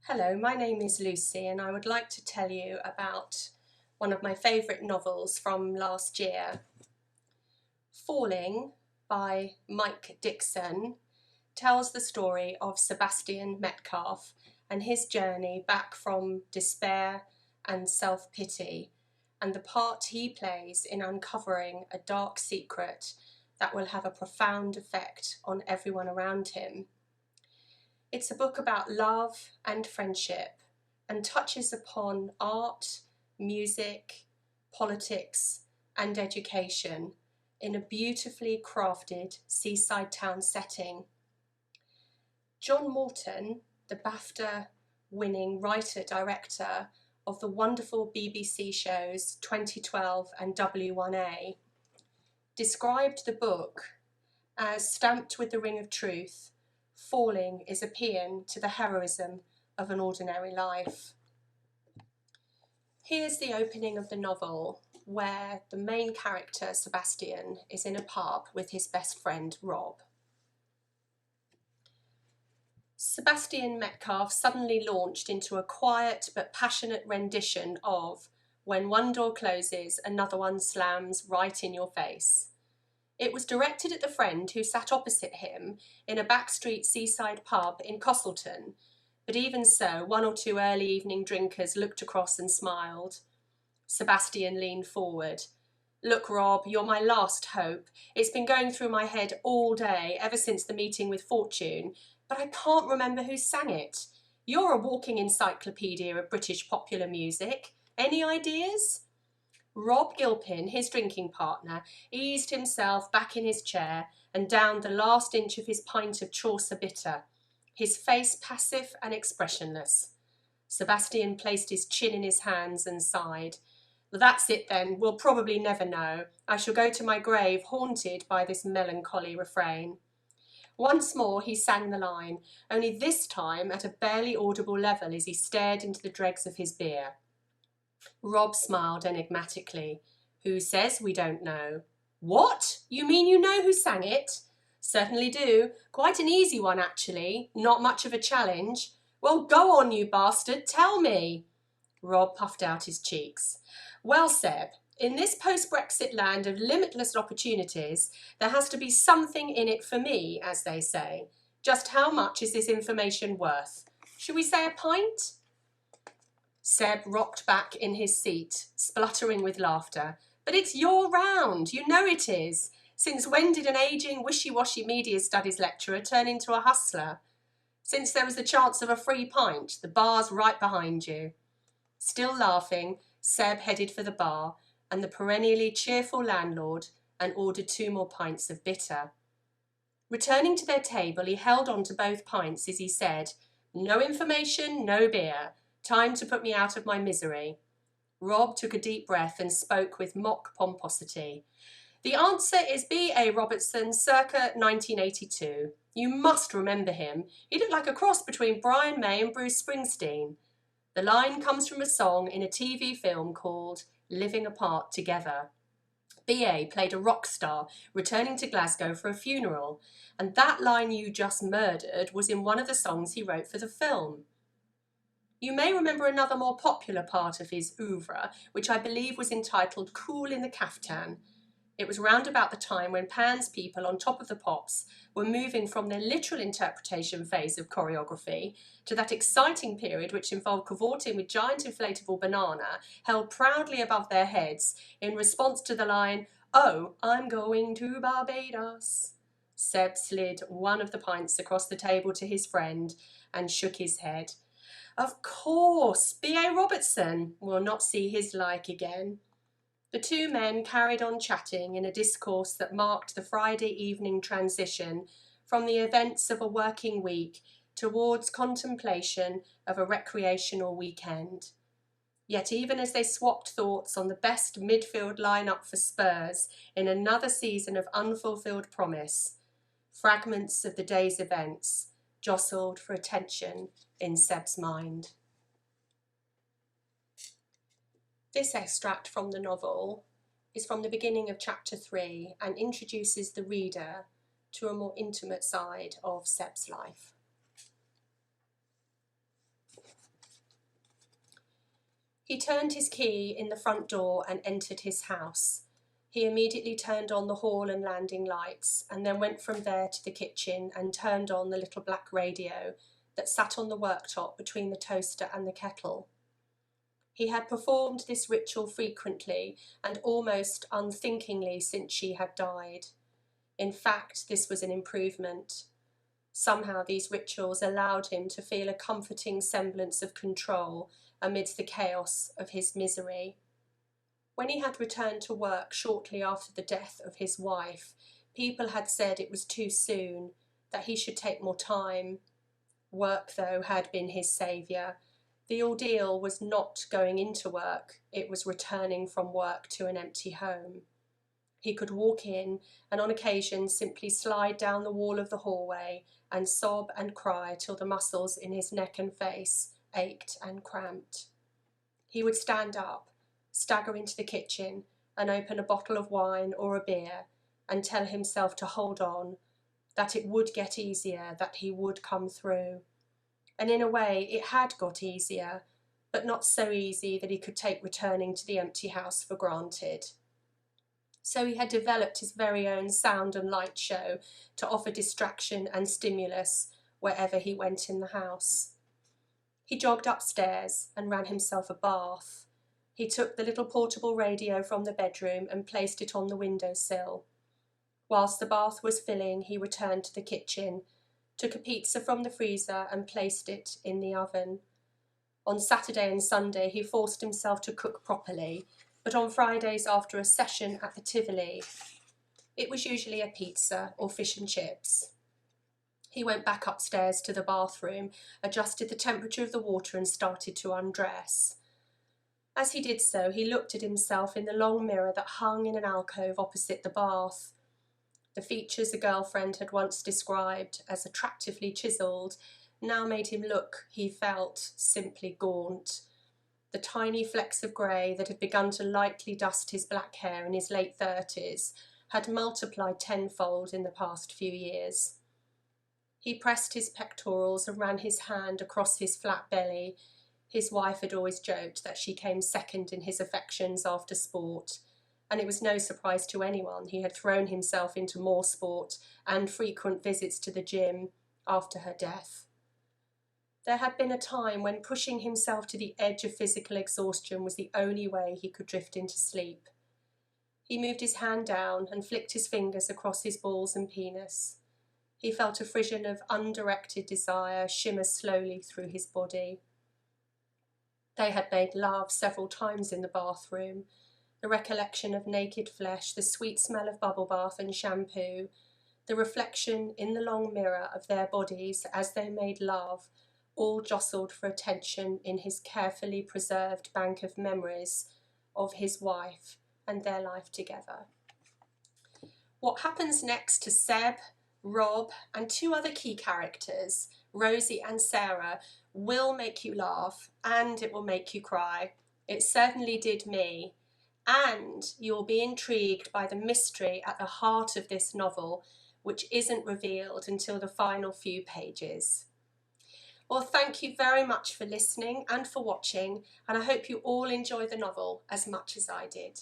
Hello, my name is Lucy and I would like to tell you about one of my favourite novels from last year. Falling by Mike Dixon tells the story of Sebastian Metcalf and his journey back from despair and self-pity and the part he plays in uncovering a dark secret that will have a profound effect on everyone around him. It's a book about love and friendship and touches upon art, music, politics and education in a beautifully crafted seaside town setting. John Morton, the BAFTA-winning writer-director of the wonderful BBC shows 2012 and W1A, described the book as stamped with the ring of truth. Falling is a paean to the heroism of an ordinary life. Here's the opening of the novel, where the main character, Sebastian, is in a pub with his best friend, Rob. Sebastian Metcalf suddenly launched into a quiet but passionate rendition of "When one door closes, another one slams right in your face." It was directed at the friend who sat opposite him in a backstreet seaside pub in Costleton, but even so, one or two early evening drinkers looked across and smiled. Sebastian leaned forward. "Look, Rob, you're my last hope. It's been going through my head all day, ever since the meeting with Fortune, but I can't remember who sang it. You're a walking encyclopedia of British popular music. Any ideas?" Rob Gilpin, his drinking partner, eased himself back in his chair and downed the last inch of his pint of Chaucer bitter, his face passive and expressionless. Sebastian placed his chin in his hands and sighed. "Well, that's it then. We'll probably never know. I shall go to my grave haunted by this melancholy refrain." Once more he sang the line, only this time at a barely audible level as he stared into the dregs of his beer. Rob smiled enigmatically. "Who says we don't know?" "What? You mean you know who sang it?" "Certainly do. Quite an easy one, actually. Not much of a challenge." "Well, go on, you bastard. Tell me." Rob puffed out his cheeks. "Well, Seb, in this post-Brexit land of limitless opportunities, there has to be something in it for me, as they say. Just how much is this information worth? Should we say a pint?" Seb rocked back in his seat, spluttering with laughter. "But it's your round. You know it is. Since when did an ageing, wishy-washy media studies lecturer turn into a hustler? Since there was the chance of a free pint. The bar's right behind you." Still laughing, Seb headed for the bar and the perennially cheerful landlord and ordered 2 more pints of bitter. Returning to their table, he held on to both pints as he said, "No information, no beer. Time to put me out of my misery." Rob took a deep breath and spoke with mock pomposity. "The answer is B.A. Robertson, circa 1982. You must remember him. He looked like a cross between Brian May and Bruce Springsteen." The line comes from a song in a TV film called Living Apart Together. B.A. played a rock star returning to Glasgow for a funeral, and that line you just murdered was in one of the songs he wrote for the film. You may remember another more popular part of his oeuvre, which I believe was entitled Cool in the Caftan. It was round about the time when Pan's people on Top of the Pops were moving from their literal interpretation phase of choreography to that exciting period which involved cavorting with giant inflatable banana held proudly above their heads in response to the line, "Oh, I'm going to Barbados." Seb slid one of the pints across the table to his friend and shook his head. "Of course, B.A. Robertson. We'll not see his like again." The two men carried on chatting in a discourse that marked the Friday evening transition from the events of a working week towards contemplation of a recreational weekend. Yet even as they swapped thoughts on the best midfield lineup for Spurs in another season of unfulfilled promise, fragments of the day's events jostled for attention in Seb's mind. This extract from the novel is from the beginning of chapter 3 and introduces the reader to a more intimate side of Seb's life. He turned his key in the front door and entered his house. He immediately turned on the hall and landing lights, and then went from there to the kitchen and turned on the little black radio that sat on the worktop between the toaster and the kettle. He had performed this ritual frequently and almost unthinkingly since she had died. In fact, this was an improvement. Somehow these rituals allowed him to feel a comforting semblance of control amidst the chaos of his misery. When he had returned to work shortly after the death of his wife, people had said it was too soon, that he should take more time. Work, though, had been his saviour. The ordeal was not going into work, it was returning from work to an empty home. He could walk in and on occasion simply slide down the wall of the hallway and sob and cry till the muscles in his neck and face ached and cramped. He would stand up, stagger into the kitchen and open a bottle of wine or a beer and tell himself to hold on, that it would get easier, that he would come through. And in a way it had got easier, but not so easy that he could take returning to the empty house for granted. So he had developed his very own sound and light show to offer distraction and stimulus wherever he went in the house. He jogged upstairs and ran himself a bath. He took the little portable radio from the bedroom and placed it on the windowsill. Whilst the bath was filling, he returned to the kitchen, took a pizza from the freezer and placed it in the oven. On Saturday and Sunday he forced himself to cook properly, but on Fridays after a session at the Tivoli, it was usually a pizza or fish and chips. He went back upstairs to the bathroom, adjusted the temperature of the water and started to undress. As he did so, he looked at himself in the long mirror that hung in an alcove opposite the bath. The features a girlfriend had once described as attractively chiselled now made him look, he felt, simply gaunt. The tiny flecks of grey that had begun to lightly dust his black hair in his late 30s had multiplied tenfold in the past few years. He pressed his pectorals and ran his hand across his flat belly. His wife had always joked that she came second in his affections after sport, and it was no surprise to anyone he had thrown himself into more sport and frequent visits to the gym after her death. There had been a time when pushing himself to the edge of physical exhaustion was the only way he could drift into sleep. He moved his hand down and flicked his fingers across his balls and penis. He felt a frisson of undirected desire shimmer slowly through his body. They had made love several times in the bathroom. The recollection of naked flesh, the sweet smell of bubble bath and shampoo, the reflection in the long mirror of their bodies as they made love, all jostled for attention in his carefully preserved bank of memories of his wife and their life together. What happens next to Seb, Rob, and two other key characters, Rosie and Sarah, will make you laugh and it will make you cry. It certainly did me. And you'll be intrigued by the mystery at the heart of this novel, which isn't revealed until the final few pages. Well, thank you very much for listening and for watching, and I hope you all enjoy the novel as much as I did.